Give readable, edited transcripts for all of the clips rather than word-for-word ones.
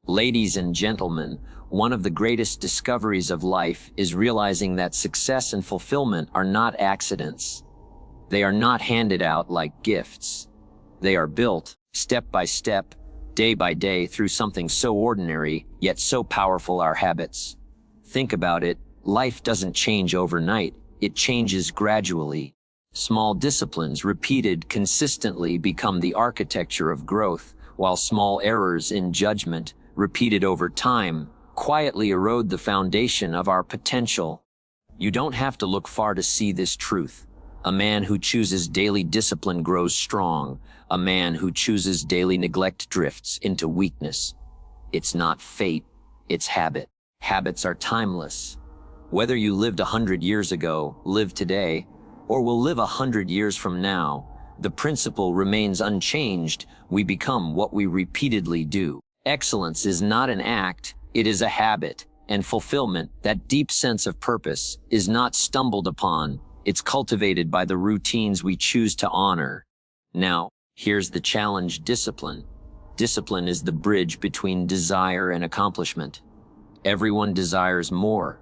Ladies and gentlemen, one of the greatest discoveries of life is realizing that success and fulfillment are not accidents. They are not handed out like gifts. They are built, step by step, day by day, through something so ordinary, yet so powerful: our habits. Think about it. Life doesn't change overnight. It changes gradually. Small disciplines repeated consistently become the architecture of growth, while small errors in judgment, repeated over time, quietly erode the foundation of our potential. You don't have to look far to see this truth. A man who chooses daily discipline grows strong. A man who chooses daily neglect drifts into weakness. It's not fate, it's habit. Habits are timeless. Whether you lived 100 years ago, live today, or will live 100 years from now, the principle remains unchanged. We become what we repeatedly do. Excellence is not an act, it is a habit. And fulfillment, that deep sense of purpose, is not stumbled upon. It's cultivated by the routines we choose to honor. Now, here's the challenge: discipline. Discipline is the bridge between desire and accomplishment. Everyone desires more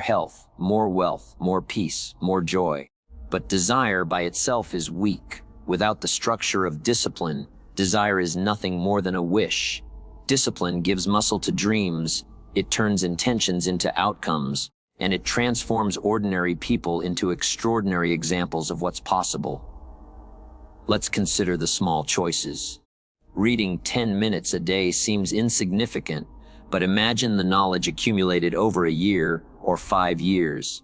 health, more wealth, more peace, more joy. But desire by itself is weak. Without the structure of discipline, desire is nothing more than a wish. Discipline gives muscle to dreams, it turns intentions into outcomes, and it transforms ordinary people into extraordinary examples of what's possible. Let's consider the small choices. Reading 10 minutes a day seems insignificant, but imagine the knowledge accumulated over a year or 5 years.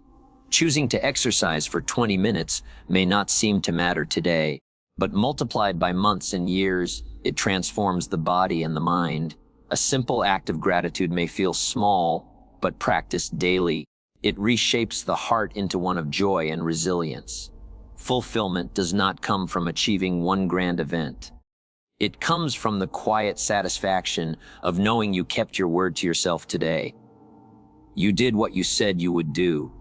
Choosing to exercise for 20 minutes may not seem to matter today, but multiplied by months and years, it transforms the body and the mind. A simple act of gratitude may feel small, but practiced daily, it reshapes the heart into one of joy and resilience. Fulfillment does not come from achieving one grand event. It comes from the quiet satisfaction of knowing you kept your word to yourself today. You did what you said you would do.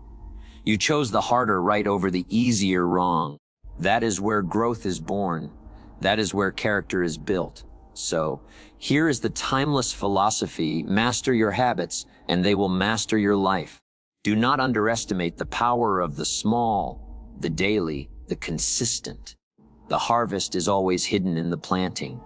You chose the harder right over the easier wrong. That is where growth is born. That is where character is built. So, here is the timeless philosophy: master your habits, and they will master your life. Do not underestimate the power of the small, the daily, the consistent. The harvest is always hidden in the planting.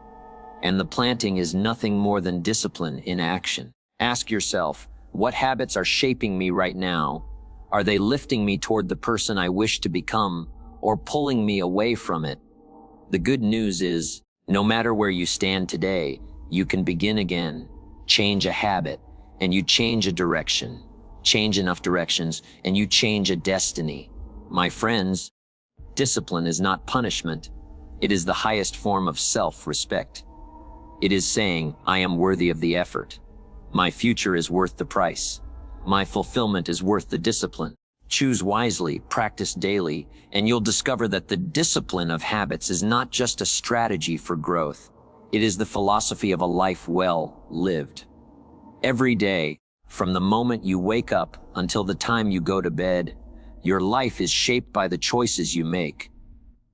And the planting is nothing more than discipline in action. Ask yourself, what habits are shaping me right now? Are they lifting me toward the person I wish to become, or pulling me away from it? The good news is, no matter where you stand today, you can begin again. Change a habit, and you change a direction. Change enough directions, and you change a destiny. My friends, discipline is not punishment. It is the highest form of self-respect. It is saying, I am worthy of the effort. My future is worth the price. My fulfillment is worth the discipline. Choose wisely, practice daily, and you'll discover that the discipline of habits is not just a strategy for growth. It is the philosophy of a life well lived. Every day, from the moment you wake up until the time you go to bed, your life is shaped by the choices you make.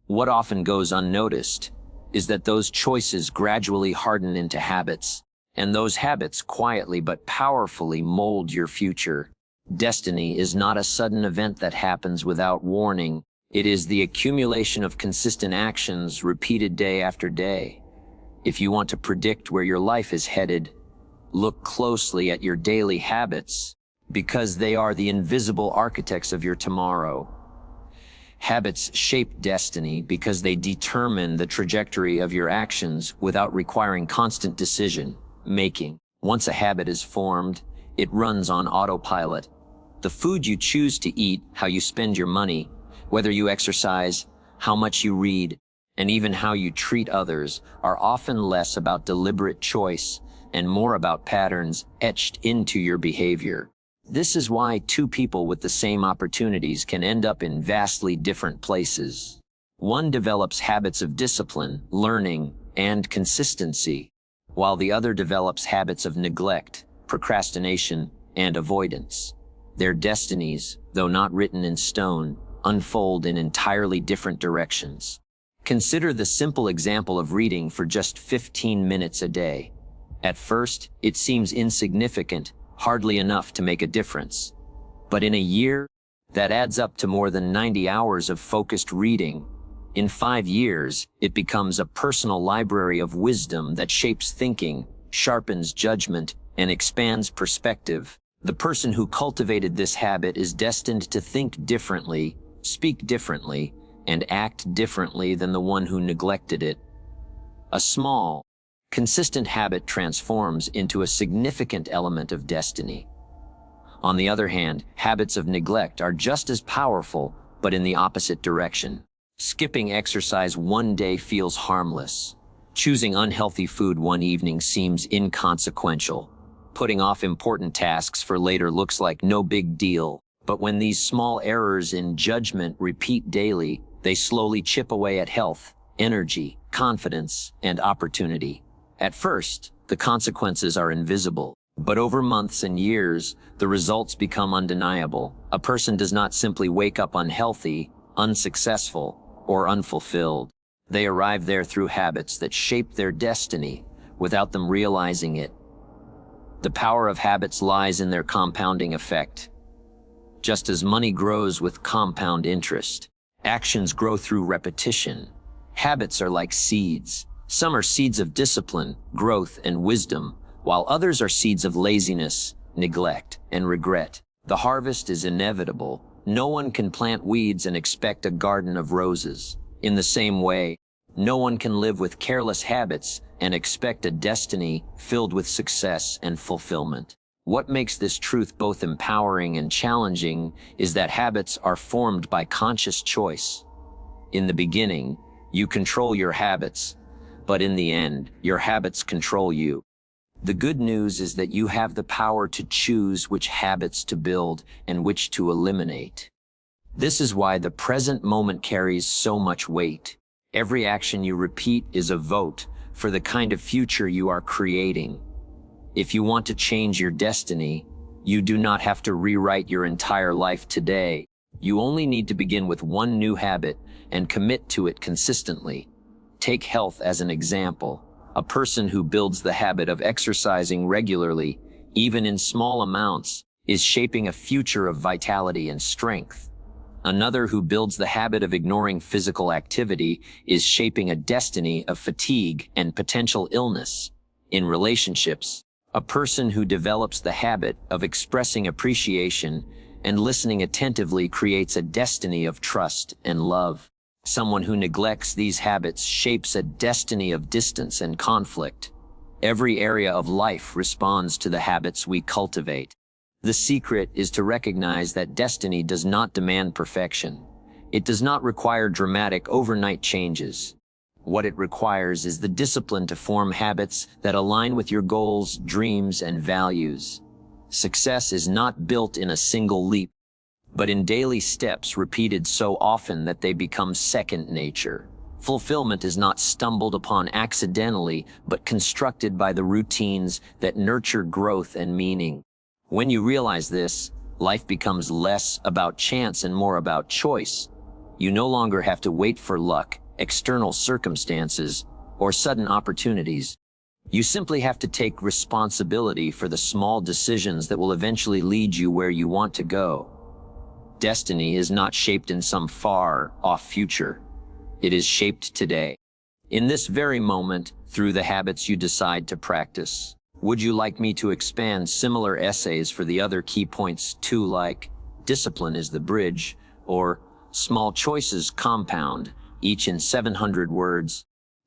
What often goes unnoticed is that those choices gradually harden into habits, and those habits quietly but powerfully mold your future. Destiny is not a sudden event that happens without warning. It is the accumulation of consistent actions repeated day after day. If you want to predict where your life is headed, look closely at your daily habits, because they are the invisible architects of your tomorrow. Habits shape destiny because they determine the trajectory of your actions without requiring constant decision making. Once a habit is formed, it runs on autopilot. The food you choose to eat, how you spend your money, whether you exercise, how much you read, and even how you treat others are often less about deliberate choice and more about patterns etched into your behavior. This is why two people with the same opportunities can end up in vastly different places. One develops habits of discipline, learning, and consistency, while the other develops habits of neglect, procrastination, and avoidance. Their destinies, though not written in stone, unfold in entirely different directions. Consider the simple example of reading for just 15 minutes a day. At first, it seems insignificant, hardly enough to make a difference. But in a year, that adds up to more than 90 hours of focused reading. In 5 years, it becomes a personal library of wisdom that shapes thinking, sharpens judgment, and expands perspective. The person who cultivated this habit is destined to think differently, speak differently, and act differently than the one who neglected it. A small, consistent habit transforms into a significant element of destiny. On the other hand, habits of neglect are just as powerful, but in the opposite direction. Skipping exercise one day feels harmless. Choosing unhealthy food one evening seems inconsequential. Putting off important tasks for later looks like no big deal. But when these small errors in judgment repeat daily, they slowly chip away at health, energy, confidence, and opportunity. At first, the consequences are invisible. But over months and years, the results become undeniable. A person does not simply wake up unhealthy, unsuccessful, or unfulfilled. They arrive there through habits that shape their destiny without them realizing it. The power of habits lies in their compounding effect. Just as money grows with compound interest, actions grow through repetition. Habits are like seeds. Some are seeds of discipline, growth, and wisdom, while others are seeds of laziness, neglect, and regret. The harvest is inevitable. No one can plant weeds and expect a garden of roses. In the same way, no one can live with careless habits and expect a destiny filled with success and fulfillment. What makes this truth both empowering and challenging is that habits are formed by conscious choice. In the beginning, you control your habits, but in the end, your habits control you. The good news is that you have the power to choose which habits to build and which to eliminate. This is why the present moment carries so much weight. Every action you repeat is a vote for the kind of future you are creating. If you want to change your destiny, you do not have to rewrite your entire life today. You only need to begin with one new habit and commit to it consistently. Take health as an example. A person who builds the habit of exercising regularly, even in small amounts, is shaping a future of vitality and strength. Another who builds the habit of ignoring physical activity is shaping a destiny of fatigue and potential illness. In relationships, a person who develops the habit of expressing appreciation and listening attentively creates a destiny of trust and love. Someone who neglects these habits shapes a destiny of distance and conflict. Every area of life responds to the habits we cultivate. The secret is to recognize that destiny does not demand perfection. It does not require dramatic overnight changes. What it requires is the discipline to form habits that align with your goals, dreams, and values. Success is not built in a single leap, but in daily steps repeated so often that they become second nature. Fulfillment is not stumbled upon accidentally, but constructed by the routines that nurture growth and meaning. When you realize this, life becomes less about chance and more about choice. You no longer have to wait for luck, external circumstances, or sudden opportunities. You simply have to take responsibility for the small decisions that will eventually lead you where you want to go. Destiny is not shaped in some far-off future. It is shaped today, in this very moment, through the habits you decide to practice. Would you like me to expand similar essays for the other key points too, like discipline is the bridge, or small choices compound, each in 700 words?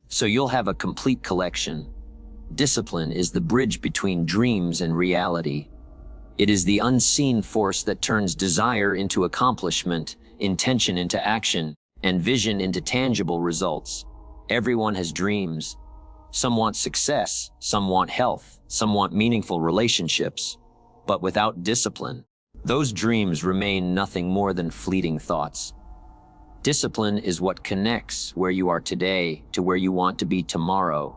So you'll have a complete collection. Discipline is the bridge between dreams and reality. It is the unseen force that turns desire into accomplishment, intention into action, and vision into tangible results. Everyone has dreams. Some want success, some want health, some want meaningful relationships. But without discipline, those dreams remain nothing more than fleeting thoughts. Discipline is what connects where you are today to where you want to be tomorrow.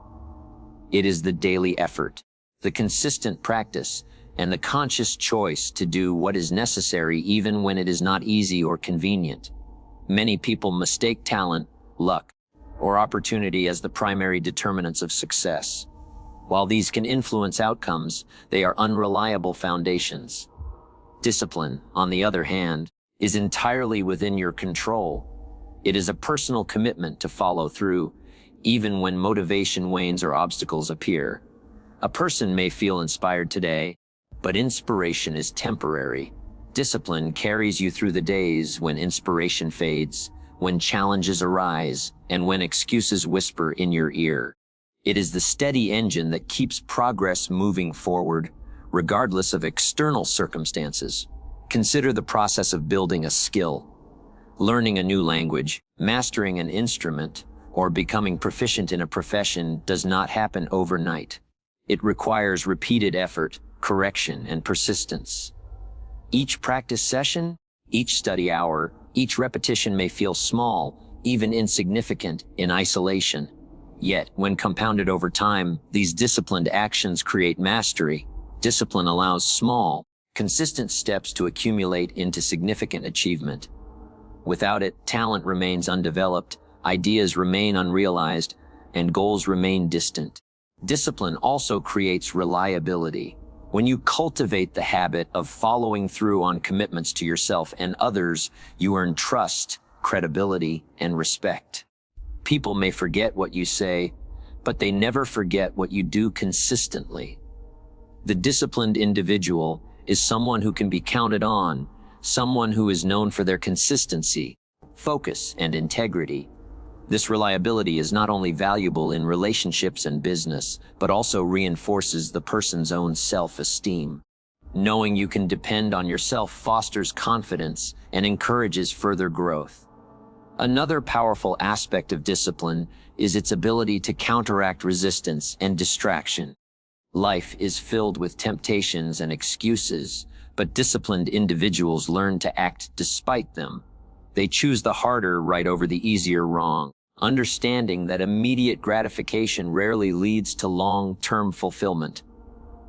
It is the daily effort, the consistent practice, and the conscious choice to do what is necessary even when it is not easy or convenient. Many people mistake talent, luck, or opportunity as the primary determinants of success. While these can influence outcomes, they are unreliable foundations. Discipline, on the other hand, is entirely within your control. It is a personal commitment to follow through, even when motivation wanes or obstacles appear. A person may feel inspired today, but inspiration is temporary. Discipline carries you through the days when inspiration fades, when challenges arise, and when excuses whisper in your ear. It is the steady engine that keeps progress moving forward, regardless of external circumstances. Consider the process of building a skill. Learning a new language, mastering an instrument, or becoming proficient in a profession does not happen overnight. It requires repeated effort, correction, and persistence. Each practice session, each study hour, each repetition may feel small, even insignificant, in isolation. Yet, when compounded over time, these disciplined actions create mastery. Discipline allows small, consistent steps to accumulate into significant achievement. Without it, talent remains undeveloped, ideas remain unrealized, and goals remain distant. Discipline also creates reliability. When you cultivate the habit of following through on commitments to yourself and others, you earn trust, credibility, and respect. People may forget what you say, but they never forget what you do consistently. The disciplined individual is someone who can be counted on, someone who is known for their consistency, focus, and integrity. This reliability is not only valuable in relationships and business, but also reinforces the person's own self-esteem. Knowing you can depend on yourself fosters confidence and encourages further growth. Another powerful aspect of discipline is its ability to counteract resistance and distraction. Life is filled with temptations and excuses, but disciplined individuals learn to act despite them. They choose the harder right over the easier wrong, understanding that immediate gratification rarely leads to long-term fulfillment.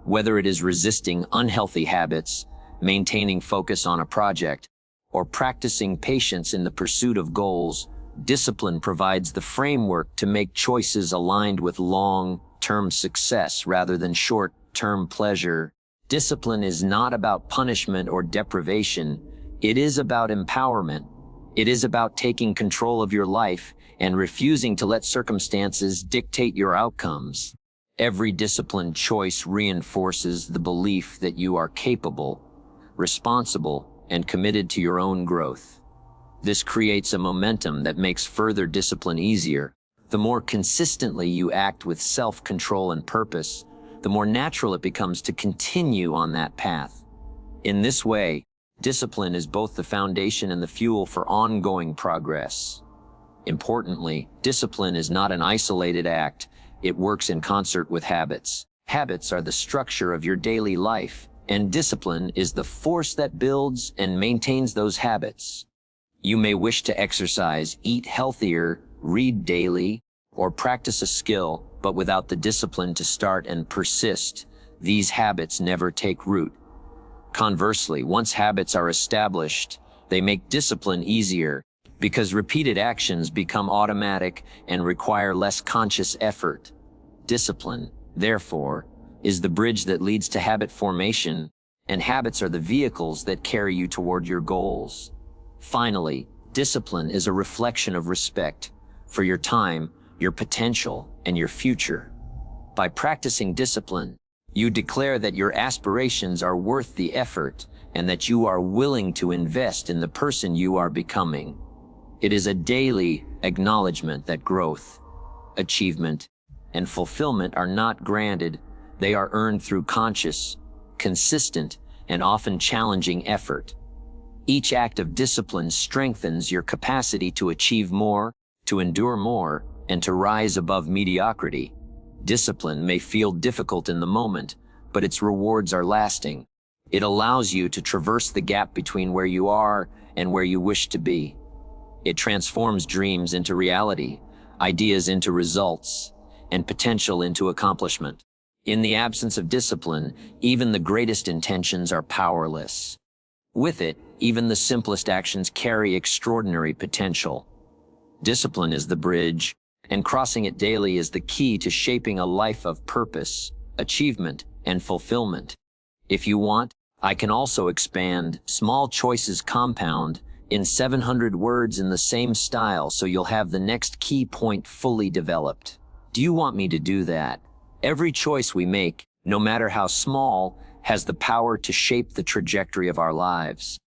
Whether it is resisting unhealthy habits, maintaining focus on a project, or practicing patience in the pursuit of goals, discipline provides the framework to make choices aligned with long-term success rather than short-term pleasure. Discipline is not about punishment or deprivation. It is about empowerment. It is about taking control of your life and refusing to let circumstances dictate your outcomes. Every disciplined choice reinforces the belief that you are capable, responsible, and committed to your own growth. This creates a momentum that makes further discipline easier. The more consistently you act with self-control and purpose, the more natural it becomes to continue on that path. In this way, discipline is both the foundation and the fuel for ongoing progress. Importantly, discipline is not an isolated act. It works in concert with habits. Habits are the structure of your daily life, and discipline is the force that builds and maintains those habits. You may wish to exercise, eat healthier, read daily, or practice a skill, but without the discipline to start and persist, these habits never take root. Conversely, once habits are established, they make discipline easier because repeated actions become automatic and require less conscious effort. Discipline, therefore, is the bridge that leads to habit formation, and habits are the vehicles that carry you toward your goals. Finally, discipline is a reflection of respect for your time, your potential, and your future. By practicing discipline, you declare that your aspirations are worth the effort and that you are willing to invest in the person you are becoming. It is a daily acknowledgement that growth, achievement, and fulfillment are not granted. They are earned through conscious, consistent, and often challenging effort. Each act of discipline strengthens your capacity to achieve more, to endure more, and to rise above mediocrity. Discipline may feel difficult in the moment, but its rewards are lasting. It allows you to traverse the gap between where you are and where you wish to be. It transforms dreams into reality, ideas into results, and potential into accomplishment. In the absence of discipline, even the greatest intentions are powerless. With it, even the simplest actions carry extraordinary potential. Discipline is the bridge, and crossing it daily is the key to shaping a life of purpose, achievement, and fulfillment. If you want, I can also expand Small Choices Compound in 700 words in the same style so you'll have the next key point fully developed. Do you want me to do that? Every choice we make, no matter how small, has the power to shape the trajectory of our lives.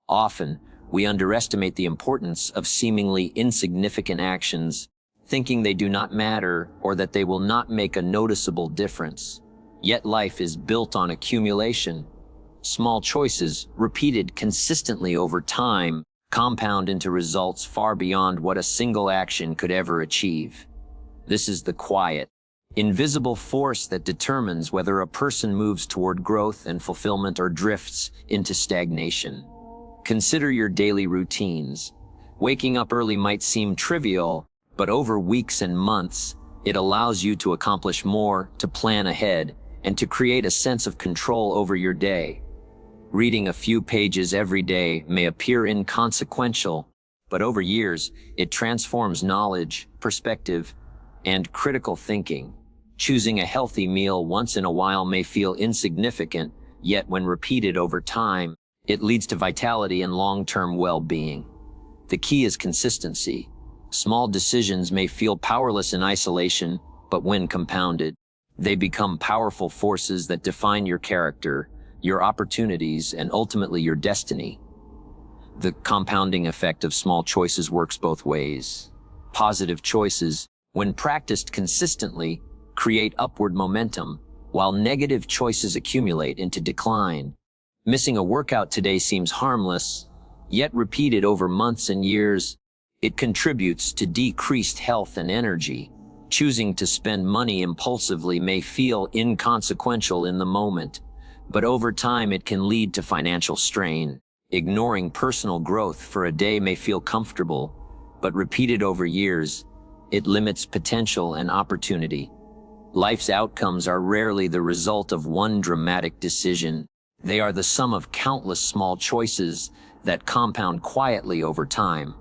Often, we underestimate the importance of seemingly insignificant actions, thinking they do not matter or that they will not make a noticeable difference. Yet life is built on accumulation. Small choices, repeated consistently over time, compound into results far beyond what a single action could ever achieve. This is the quiet, invisible force that determines whether a person moves toward growth and fulfillment or drifts into stagnation. Consider your daily routines. Waking up early might seem trivial, but over weeks and months, it allows you to accomplish more, to plan ahead, and to create a sense of control over your day. Reading a few pages every day may appear inconsequential, but over years, it transforms knowledge, perspective, and critical thinking. Choosing a healthy meal once in a while may feel insignificant, yet when repeated over time, it leads to vitality and long-term well-being. The key is consistency. Small decisions may feel powerless in isolation, but when compounded, they become powerful forces that define your character, your opportunities, and ultimately your destiny. The compounding effect of small choices works both ways. Positive choices, when practiced consistently, create upward momentum, while negative choices accumulate into decline. Missing a workout today seems harmless, yet repeated over months and years, it contributes to decreased health and energy. Choosing to spend money impulsively may feel inconsequential in the moment, but over time it can lead to financial strain. Ignoring personal growth for a day may feel comfortable, but repeated over years, it limits potential and opportunity. Life's outcomes are rarely the result of one dramatic decision. They are the sum of countless small choices that compound quietly over time.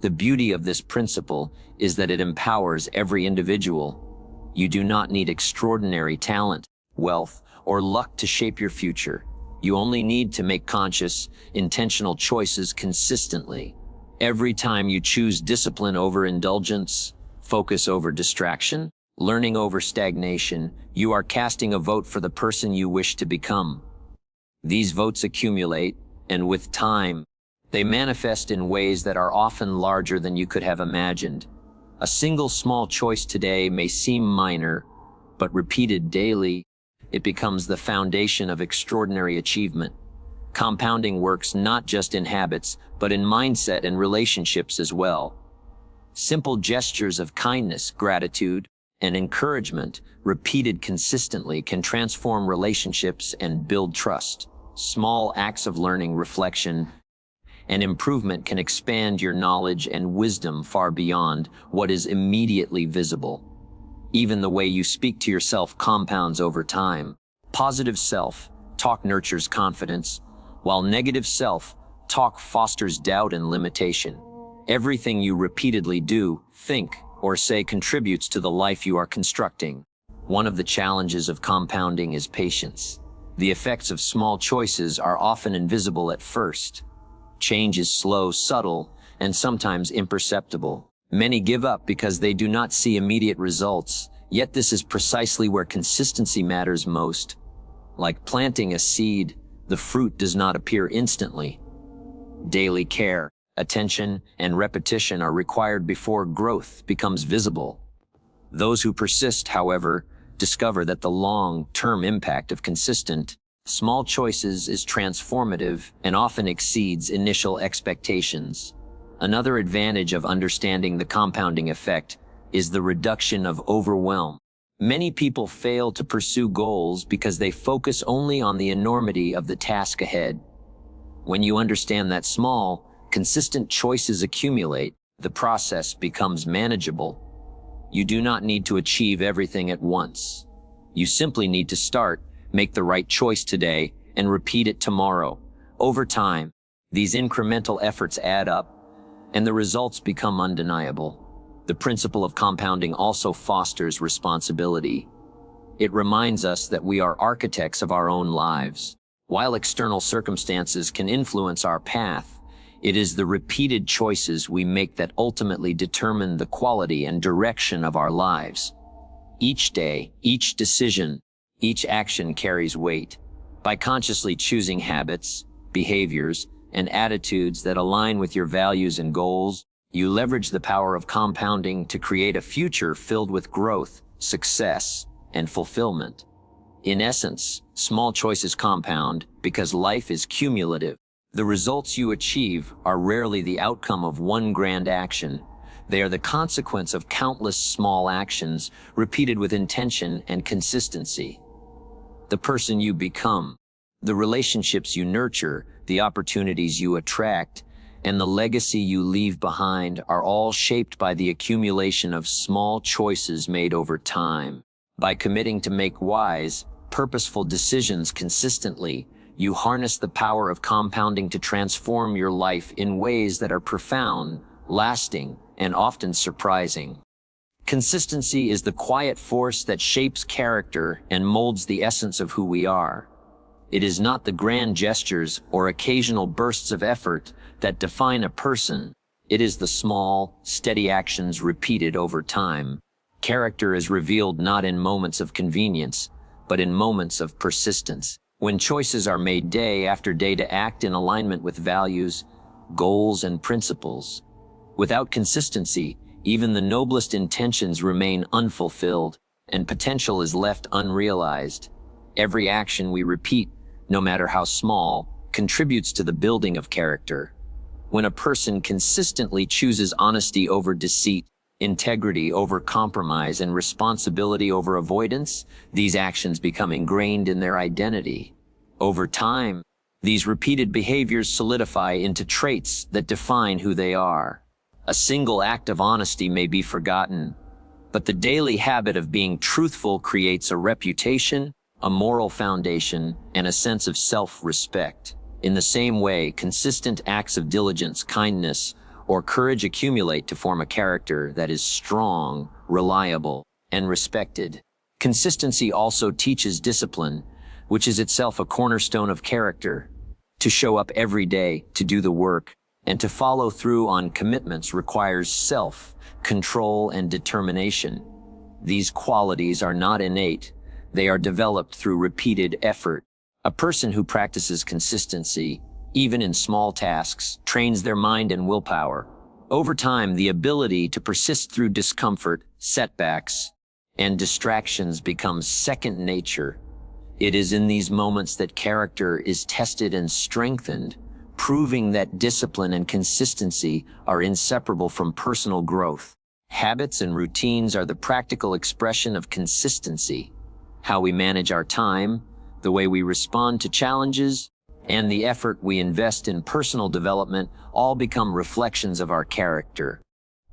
The beauty of this principle is that it empowers every individual. You do not need extraordinary talent, wealth, or luck to shape your future. You only need to make conscious, intentional choices consistently. Every time you choose discipline over indulgence, focus over distraction, learning over stagnation, you are casting a vote for the person you wish to become. These votes accumulate, and with time, they manifest in ways that are often larger than you could have imagined. A single small choice today may seem minor, but repeated daily, it becomes the foundation of extraordinary achievement. Compounding works not just in habits, but in mindset and relationships as well. Simple gestures of kindness, gratitude, and encouragement, repeated consistently, can transform relationships and build trust. Small acts of learning, reflection, and improvement can expand your knowledge and wisdom far beyond what is immediately visible. Even the way you speak to yourself compounds over time. Positive self-talk nurtures confidence, while negative self-talk fosters doubt and limitation. Everything you repeatedly do, think, or say contributes to the life you are constructing. One of the challenges of compounding is patience. The effects of small choices are often invisible at first. Change is slow, subtle, and sometimes imperceptible. Many give up because they do not see immediate results, yet this is precisely where consistency matters most. Like planting a seed, the fruit does not appear instantly. Daily care, attention, and repetition are required before growth becomes visible. Those who persist, however, discover that the long-term impact of consistent, small choices is transformative and often exceeds initial expectations. Another advantage of understanding the compounding effect is the reduction of overwhelm. Many people fail to pursue goals because they focus only on the enormity of the task ahead. When you understand that small, consistent choices accumulate, the process becomes manageable. You do not need to achieve everything at once. You simply need to start, make the right choice today, and repeat it tomorrow. Over time, these incremental efforts add up, and the results become undeniable. The principle of compounding also fosters responsibility. It reminds us that we are architects of our own lives. While external circumstances can influence our path, it is the repeated choices we make that ultimately determine the quality and direction of our lives. Each day, each decision, each action carries weight. By consciously choosing habits, behaviors, and attitudes that align with your values and goals, you leverage the power of compounding to create a future filled with growth, success, and fulfillment. In essence, small choices compound because life is cumulative. The results you achieve are rarely the outcome of one grand action. They are the consequence of countless small actions repeated with intention and consistency. The person you become, the relationships you nurture, the opportunities you attract, and the legacy you leave behind are all shaped by the accumulation of small choices made over time. By committing to make wise, purposeful decisions consistently, you harness the power of compounding to transform your life in ways that are profound, lasting, and often surprising. Consistency is the quiet force that shapes character and molds the essence of who we are. It is not the grand gestures or occasional bursts of effort that define a person. It is the small, steady actions repeated over time. Character is revealed not in moments of convenience, but in moments of persistence. When choices are made day after day to act in alignment with values, goals, and principles. Without consistency, even the noblest intentions remain unfulfilled, and potential is left unrealized. Every action we repeat, no matter how small, contributes to the building of character. When a person consistently chooses honesty over deceit, integrity over compromise, and responsibility over avoidance, these actions become ingrained in their identity. Over time, these repeated behaviors solidify into traits that define who they are. A single act of honesty may be forgotten, but the daily habit of being truthful creates a reputation, a moral foundation, and a sense of self-respect. In the same way, consistent acts of diligence, kindness, or courage accumulate to form a character that is strong, reliable, and respected. Consistency also teaches discipline, which is itself a cornerstone of character. To show up every day, to do the work, and to follow through on commitments requires self-control and determination. These qualities are not innate. They are developed through repeated effort. A person who practices consistency, even in small tasks, trains their mind and willpower. Over time, the ability to persist through discomfort, setbacks, and distractions becomes second nature. It is in these moments that character is tested and strengthened, proving that discipline and consistency are inseparable from personal growth. Habits and routines are the practical expression of consistency. How we manage our time, the way we respond to challenges, and the effort we invest in personal development all become reflections of our character.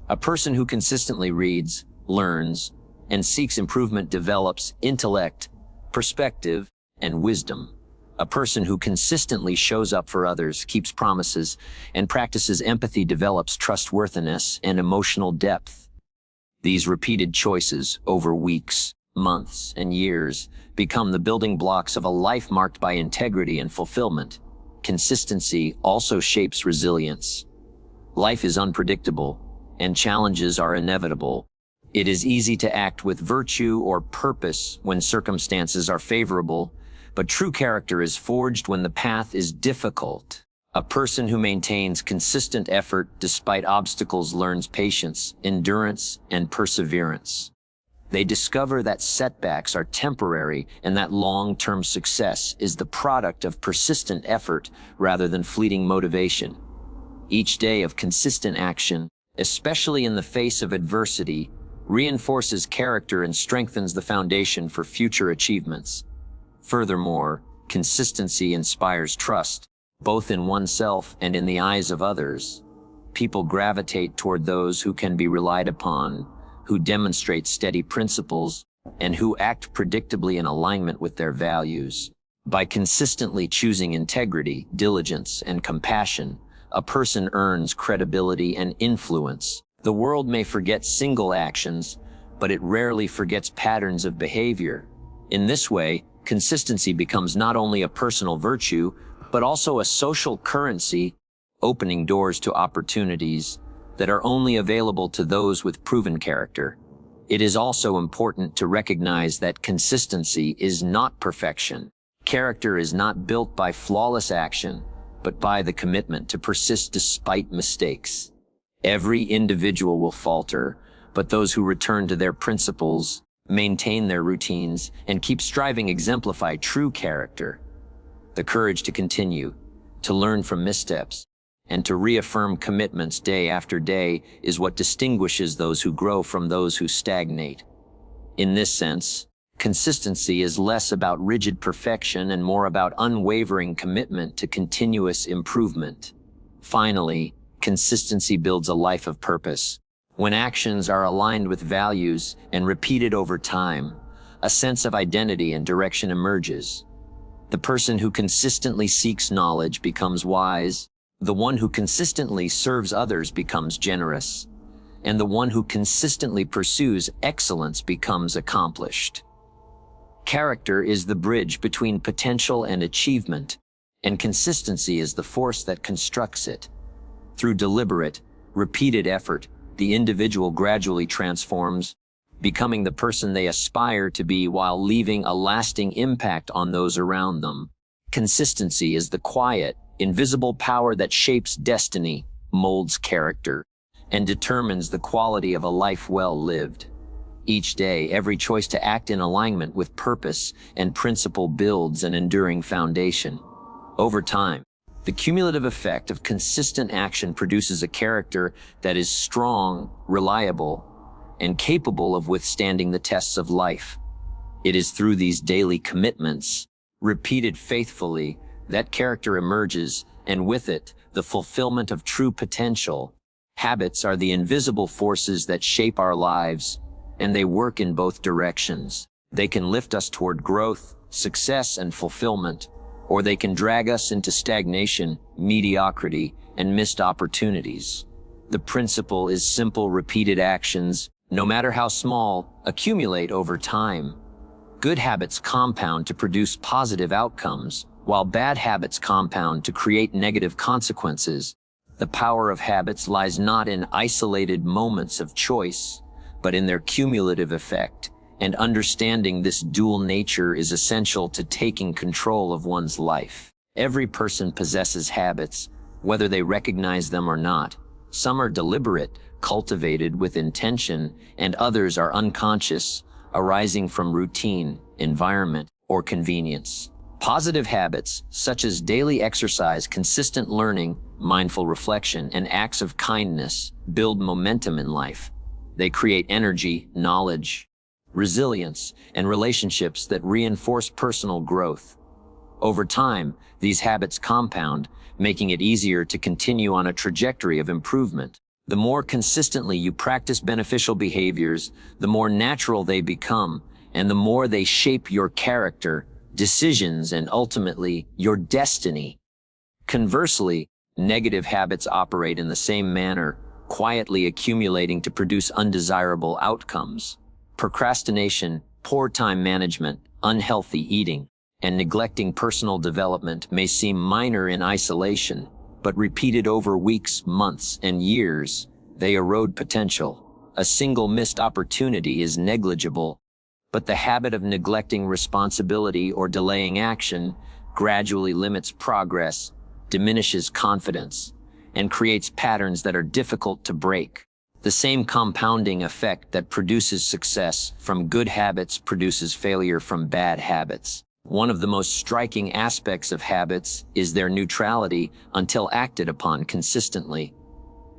A person who consistently reads, learns, and seeks improvement develops intellect, perspective, and wisdom. A person who consistently shows up for others, keeps promises, and practices empathy develops trustworthiness and emotional depth. These repeated choices over weeks, months, and years become the building blocks of a life marked by integrity and fulfillment. Consistency also shapes resilience. Life is unpredictable, and challenges are inevitable. It is easy to act with virtue or purpose when circumstances are favorable, but true character is forged when the path is difficult. A person who maintains consistent effort despite obstacles learns patience, endurance, and perseverance. They discover that setbacks are temporary and that long-term success is the product of persistent effort rather than fleeting motivation. Each day of consistent action, especially in the face of adversity, reinforces character and strengthens the foundation for future achievements. Furthermore, consistency inspires trust, both in oneself and in the eyes of others. People gravitate toward those who can be relied upon, who demonstrate steady principles, and who act predictably in alignment with their values. By consistently choosing integrity, diligence, and compassion, a person earns credibility and influence. The world may forget single actions, but it rarely forgets patterns of behavior. In this way, consistency becomes not only a personal virtue, but also a social currency, opening doors to opportunities that are only available to those with proven character. It is also important to recognize that consistency is not perfection. Character is not built by flawless action, but by the commitment to persist despite mistakes. Every individual will falter, but those who return to their principles, maintain their routines, and keep striving exemplify true character. The courage to continue, to learn from missteps, and to reaffirm commitments day after day is what distinguishes those who grow from those who stagnate. In this sense, consistency is less about rigid perfection and more about unwavering commitment to continuous improvement. Finally, consistency builds a life of purpose. When actions are aligned with values and repeated over time, a sense of identity and direction emerges. The person who consistently seeks knowledge becomes wise. The one who consistently serves others becomes generous, and the one who consistently pursues excellence becomes accomplished. Character is the bridge between potential and achievement, and consistency is the force that constructs it. Through deliberate, repeated effort, the individual gradually transforms, becoming the person they aspire to be while leaving a lasting impact on those around them. Consistency is the quiet, invisible power that shapes destiny, molds character, and determines the quality of a life well lived. Each day, every choice to act in alignment with purpose and principle builds an enduring foundation. Over time, the cumulative effect of consistent action produces a character that is strong, reliable, and capable of withstanding the tests of life. It is through these daily commitments, repeated faithfully, that character emerges, and with it, the fulfillment of true potential. Habits are the invisible forces that shape our lives, and they work in both directions. They can lift us toward growth, success, and fulfillment, or they can drag us into stagnation, mediocrity, and missed opportunities. The principle is simple, repeated actions, no matter how small, accumulate over time. Good habits compound to produce positive outcomes, while bad habits compound to create negative consequences. The power of habits lies not in isolated moments of choice, but in their cumulative effect, and understanding this dual nature is essential to taking control of one's life. Every person possesses habits, whether they recognize them or not. Some are deliberate, cultivated with intention, and others are unconscious, arising from routine, environment, or convenience. Positive habits, such as daily exercise, consistent learning, mindful reflection, and acts of kindness, build momentum in life. They create energy, knowledge, resilience, and relationships that reinforce personal growth. Over time, these habits compound, making it easier to continue on a trajectory of improvement. The more consistently you practice beneficial behaviors, the more natural they become, and the more they shape your character, decisions, and ultimately, your destiny. Conversely, negative habits operate in the same manner, quietly accumulating to produce undesirable outcomes. Procrastination, poor time management, unhealthy eating, and neglecting personal development may seem minor in isolation, but repeated over weeks, months, and years, they erode potential. A single missed opportunity is negligible, but the habit of neglecting responsibility or delaying action gradually limits progress, diminishes confidence, and creates patterns that are difficult to break. The same compounding effect that produces success from good habits produces failure from bad habits. One of the most striking aspects of habits is their neutrality until acted upon consistently.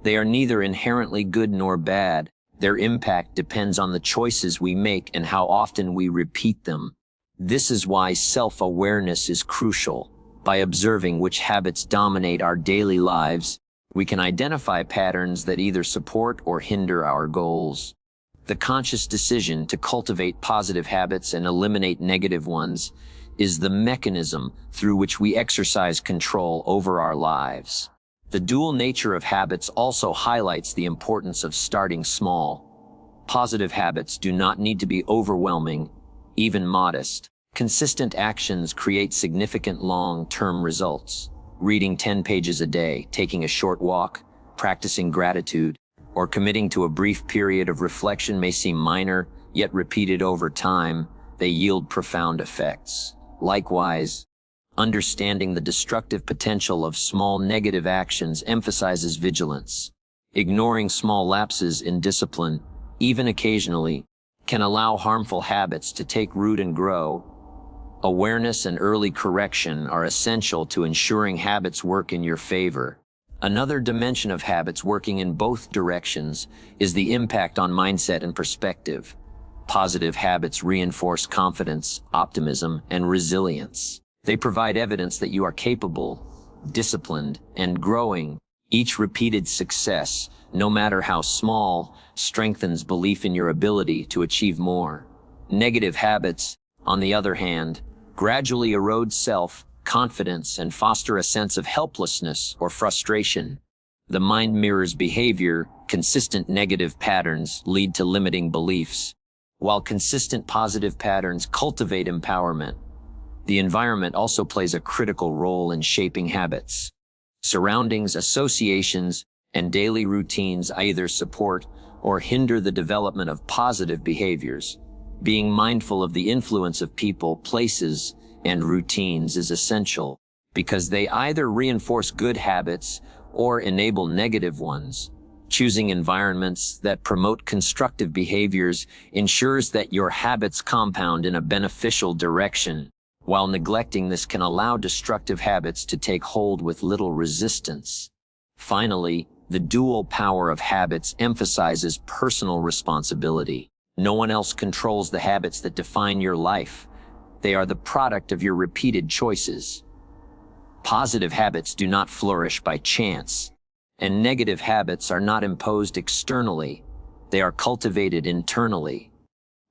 They are neither inherently good nor bad. Their impact depends on the choices we make and how often we repeat them. This is why self-awareness is crucial. By observing which habits dominate our daily lives, we can identify patterns that either support or hinder our goals. The conscious decision to cultivate positive habits and eliminate negative ones is the mechanism through which we exercise control over our lives. The dual nature of habits also highlights the importance of starting small. Positive habits do not need to be overwhelming, even modest. Consistent actions create significant long-term results. Reading 10 pages a day, taking a short walk, practicing gratitude, or committing to a brief period of reflection may seem minor, yet repeated over time, they yield profound effects. Likewise, understanding the destructive potential of small negative actions emphasizes vigilance. Ignoring small lapses in discipline, even occasionally, can allow harmful habits to take root and grow. Awareness and early correction are essential to ensuring habits work in your favor. Another dimension of habits working in both directions is the impact on mindset and perspective. Positive habits reinforce confidence, optimism, and resilience. They provide evidence that you are capable, disciplined, and growing. Each repeated success, no matter how small, strengthens belief in your ability to achieve more. Negative habits, on the other hand, gradually erode self-confidence and foster a sense of helplessness or frustration. The mind mirrors behavior. Consistent negative patterns lead to limiting beliefs, while consistent positive patterns cultivate empowerment. The environment also plays a critical role in shaping habits. Surroundings, associations, and daily routines either support or hinder the development of positive behaviors. Being mindful of the influence of people, places, and routines is essential, because they either reinforce good habits or enable negative ones. Choosing environments that promote constructive behaviors ensures that your habits compound in a beneficial direction, while neglecting this can allow destructive habits to take hold with little resistance. Finally, the dual power of habits emphasizes personal responsibility. No one else controls the habits that define your life. They are the product of your repeated choices. Positive habits do not flourish by chance, and negative habits are not imposed externally. They are cultivated internally.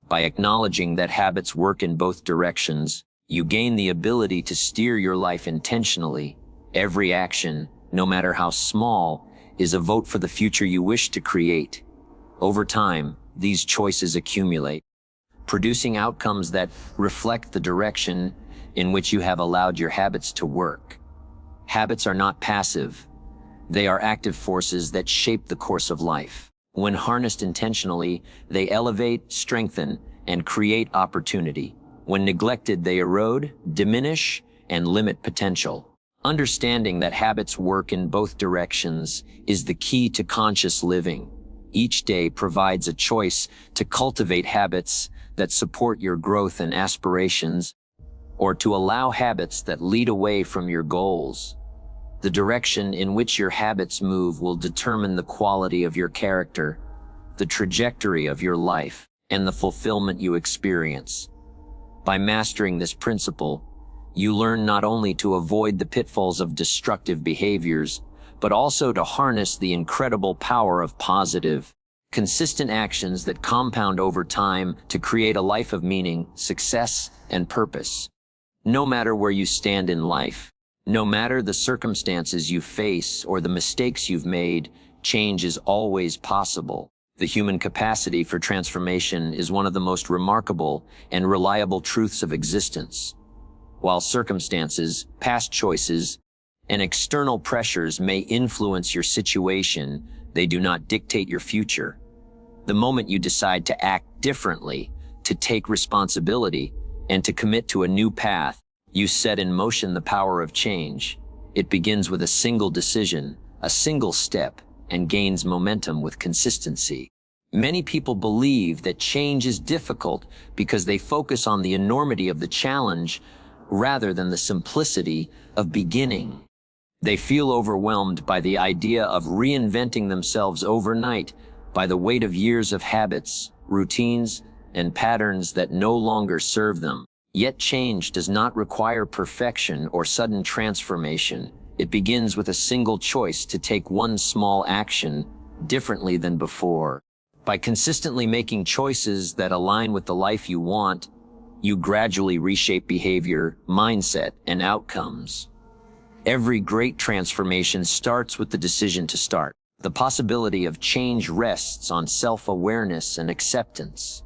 By acknowledging that habits work in both directions, you gain the ability to steer your life intentionally. Every action, no matter how small, is a vote for the future you wish to create. Over time, these choices accumulate, producing outcomes that reflect the direction in which you have allowed your habits to work. Habits are not passive. They are active forces that shape the course of life. When harnessed intentionally, they elevate, strengthen, and create opportunity. When neglected, they erode, diminish, and limit potential. Understanding that habits work in both directions is the key to conscious living. Each day provides a choice to cultivate habits that support your growth and aspirations, or to allow habits that lead away from your goals. The direction in which your habits move will determine the quality of your character, the trajectory of your life, and the fulfillment you experience. By mastering this principle, you learn not only to avoid the pitfalls of destructive behaviors, but also to harness the incredible power of positive, consistent actions that compound over time to create a life of meaning, success, and purpose. No matter where you stand in life, no matter the circumstances you face or the mistakes you've made, change is always possible. The human capacity for transformation is one of the most remarkable and reliable truths of existence. While circumstances, past choices, and external pressures may influence your situation, they do not dictate your future. The moment you decide to act differently, to take responsibility, and to commit to a new path, you set in motion the power of change. It begins with a single decision, a single step, and gains momentum with consistency. Many people believe that change is difficult because they focus on the enormity of the challenge rather than the simplicity of beginning. They feel overwhelmed by the idea of reinventing themselves overnight, by the weight of years of habits, routines, and patterns that no longer serve them. Yet change does not require perfection or sudden transformation. It begins with a single choice to take one small action differently than before. By consistently making choices that align with the life you want, you gradually reshape behavior, mindset, and outcomes. Every great transformation starts with the decision to start. The possibility of change rests on self-awareness and acceptance.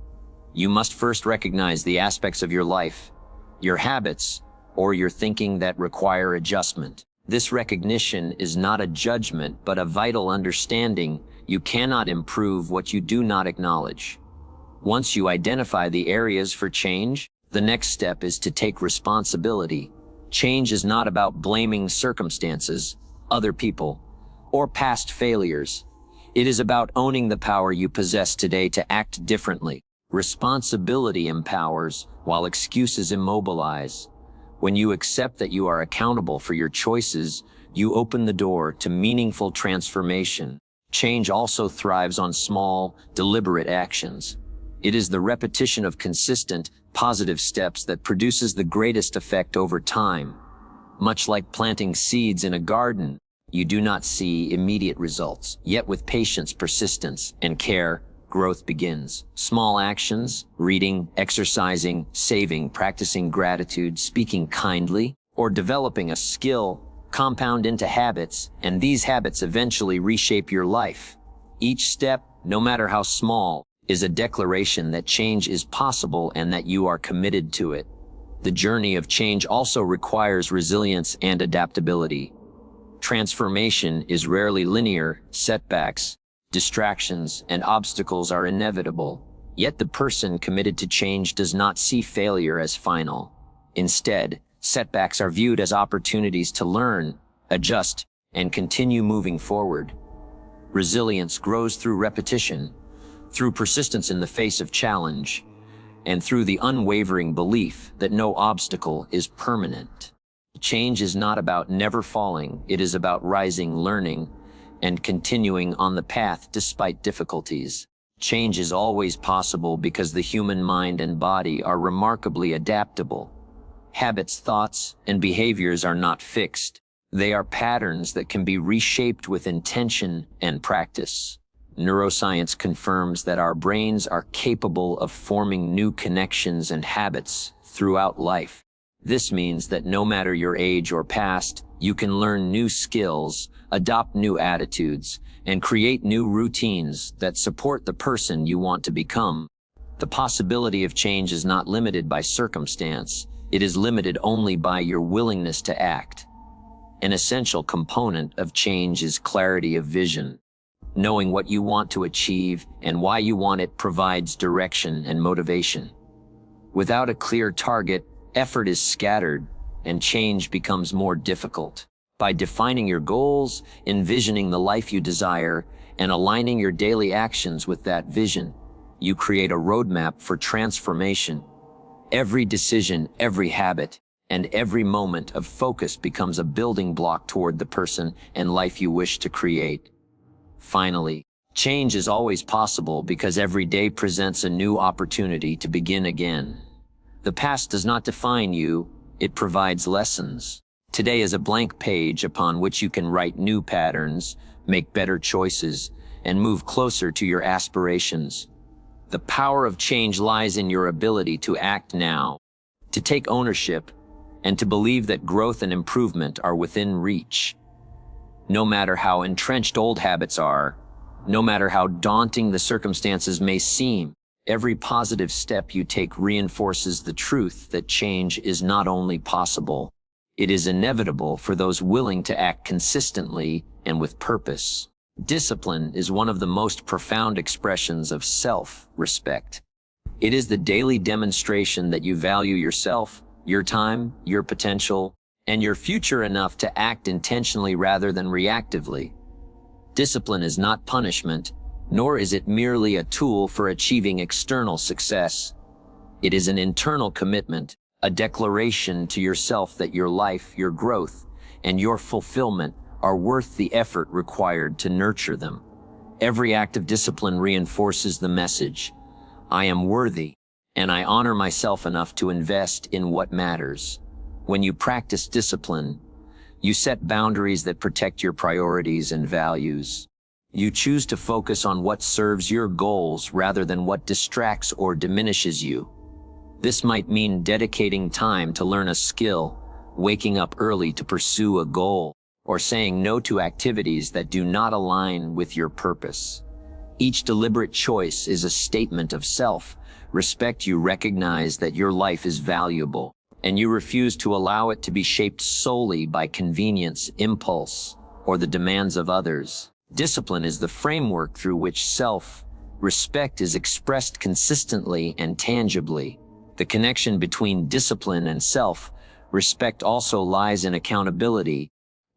You must first recognize the aspects of your life, your habits, or your thinking that require adjustment. This recognition is not a judgment, but a vital understanding. You cannot improve what you do not acknowledge. Once you identify the areas for change, the next step is to take responsibility. Change is not about blaming circumstances, other people, or past failures. It is about owning the power you possess today to act differently. Responsibility empowers, while excuses immobilize. When you accept that you are accountable for your choices, you open the door to meaningful transformation. Change also thrives on small, deliberate actions. It is the repetition of consistent, positive steps that produces the greatest effect over time. Much like planting seeds in a garden, you do not see immediate results. Yet with patience, persistence, and care, growth begins. Small actions, reading, exercising, saving, practicing gratitude, speaking kindly, or developing a skill, compound into habits, and these habits eventually reshape your life. Each step, no matter how small, is a declaration that change is possible and that you are committed to it. The journey of change also requires resilience and adaptability. Transformation is rarely linear. Setbacks, distractions, and obstacles are inevitable. Yet the person committed to change does not see failure as final. Instead, setbacks are viewed as opportunities to learn, adjust, and continue moving forward. Resilience grows through repetition, through persistence in the face of challenge, and through the unwavering belief that no obstacle is permanent. Change is not about never falling, it is about rising, learning, and continuing on the path despite difficulties. Change is always possible because the human mind and body are remarkably adaptable. Habits, thoughts, and behaviors are not fixed. They are patterns that can be reshaped with intention and practice. Neuroscience confirms that our brains are capable of forming new connections and habits throughout life. This means that no matter your age or past, you can learn new skills, adopt new attitudes, and create new routines that support the person you want to become. The possibility of change is not limited by circumstance. It is limited only by your willingness to act. An essential component of change is clarity of vision. Knowing what you want to achieve and why you want it provides direction and motivation. Without a clear target, effort is scattered and change becomes more difficult. By defining your goals, envisioning the life you desire, and aligning your daily actions with that vision, you create a roadmap for transformation. Every decision, every habit, and every moment of focus becomes a building block toward the person and life you wish to create. Finally, change is always possible because every day presents a new opportunity to begin again. The past does not define you, it provides lessons. Today is a blank page upon which you can write new patterns, make better choices, and move closer to your aspirations. The power of change lies in your ability to act now, to take ownership, and to believe that growth and improvement are within reach. No matter how entrenched old habits are, no matter how daunting the circumstances may seem, every positive step you take reinforces the truth that change is not only possible, it is inevitable for those willing to act consistently and with purpose. Discipline is one of the most profound expressions of self-respect. It is the daily demonstration that you value yourself, your time, your potential, and your future enough to act intentionally rather than reactively. Discipline is not punishment, nor is it merely a tool for achieving external success. It is an internal commitment, a declaration to yourself that your life, your growth, and your fulfillment are worth the effort required to nurture them. Every act of discipline reinforces the message, I am worthy, and I honor myself enough to invest in what matters. When you practice discipline, you set boundaries that protect your priorities and values. You choose to focus on what serves your goals rather than what distracts or diminishes you. This might mean dedicating time to learn a skill, waking up early to pursue a goal, or saying no to activities that do not align with your purpose. Each deliberate choice is a statement of self-respect. You recognize that your life is valuable, and you refuse to allow it to be shaped solely by convenience, impulse, or the demands of others. Discipline is the framework through which self-respect is expressed consistently and tangibly. The connection between discipline and self-respect also lies in accountability.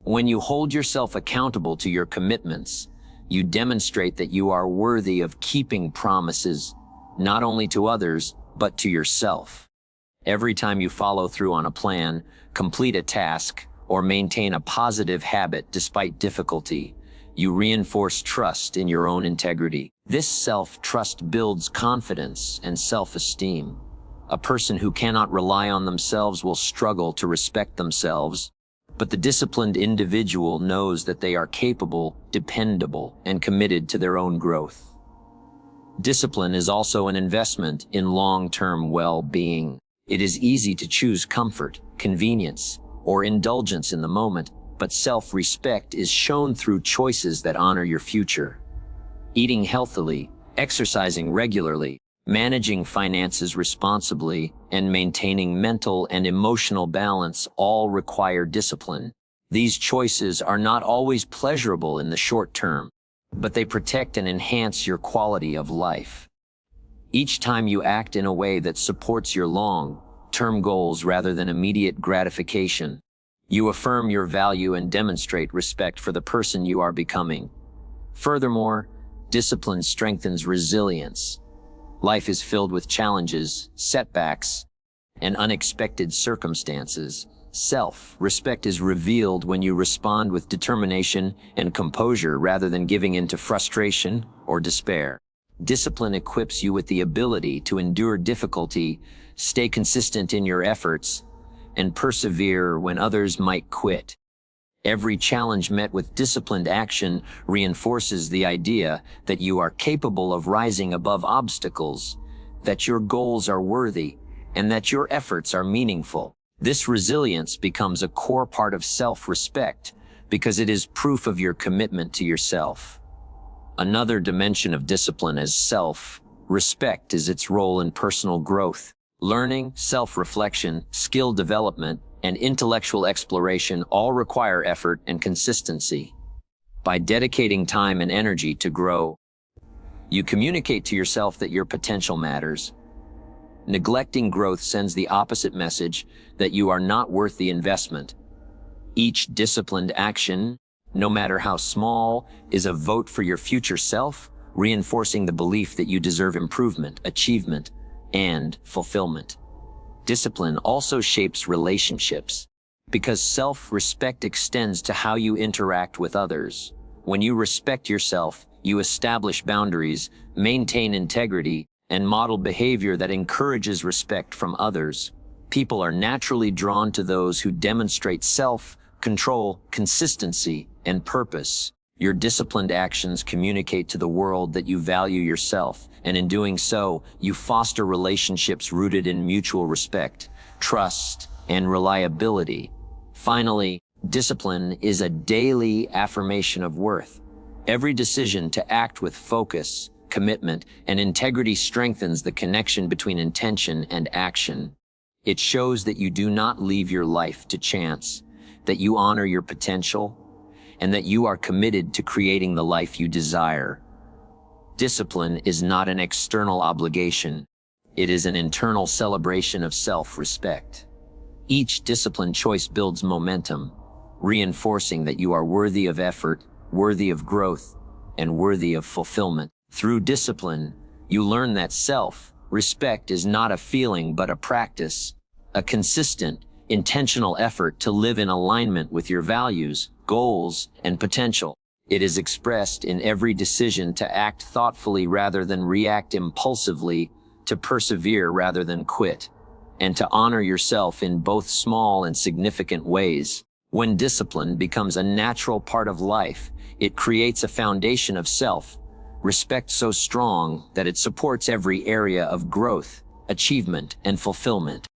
When you hold yourself accountable to your commitments, you demonstrate that you are worthy of keeping promises, not only to others, but to yourself. Every time you follow through on a plan, complete a task, or maintain a positive habit despite difficulty, you reinforce trust in your own integrity. This self-trust builds confidence and self-esteem. A person who cannot rely on themselves will struggle to respect themselves, but the disciplined individual knows that they are capable, dependable, and committed to their own growth. Discipline is also an investment in long-term well-being. It is easy to choose comfort, convenience, or indulgence in the moment, but self-respect is shown through choices that honor your future. Eating healthily, exercising regularly, managing finances responsibly, and maintaining mental and emotional balance all require discipline. These choices are not always pleasurable in the short term, but they protect and enhance your quality of life. Each time you act in a way that supports your long-term goals rather than immediate gratification, you affirm your value and demonstrate respect for the person you are becoming. Furthermore, discipline strengthens resilience. Life is filled with challenges, setbacks, and unexpected circumstances. Self-respect is revealed when you respond with determination and composure rather than giving in to frustration or despair. Discipline equips you with the ability to endure difficulty, stay consistent in your efforts, and persevere when others might quit. Every challenge met with disciplined action reinforces the idea that you are capable of rising above obstacles, that your goals are worthy, and that your efforts are meaningful. This resilience becomes a core part of self-respect because it is proof of your commitment to yourself. Another dimension of discipline as self-respect is its role in personal growth. Learning, self-reflection, skill development, and intellectual exploration all require effort and consistency. By dedicating time and energy to grow, you communicate to yourself that your potential matters. Neglecting growth sends the opposite message, that you are not worth the investment. Each disciplined action, no matter how small, is a vote for your future self, reinforcing the belief that you deserve improvement, achievement, and fulfillment. Discipline also shapes relationships, because self-respect extends to how you interact with others. When you respect yourself, you establish boundaries, maintain integrity, and model behavior that encourages respect from others. People are naturally drawn to those who demonstrate self-control, consistency, and purpose. Your disciplined actions communicate to the world that you value yourself, and in doing so, you foster relationships rooted in mutual respect, trust, and reliability. Finally, discipline is a daily affirmation of worth. Every decision to act with focus, commitment, and integrity strengthens the connection between intention and action. It shows that you do not leave your life to chance, that you honor your potential, and that you are committed to creating the life you desire. Discipline is not an external obligation. It is an internal celebration of self-respect. Each disciplined choice builds momentum, reinforcing that you are worthy of effort, worthy of growth, and worthy of fulfillment. Through discipline, you learn that self-respect is not a feeling but a practice, a consistent, intentional effort to live in alignment with your values, goals, and potential. It is expressed in every decision to act thoughtfully rather than react impulsively, to persevere rather than quit, and to honor yourself in both small and significant ways. When discipline becomes a natural part of life, it creates a foundation of self-respect so strong that it supports every area of growth, achievement, and fulfillment.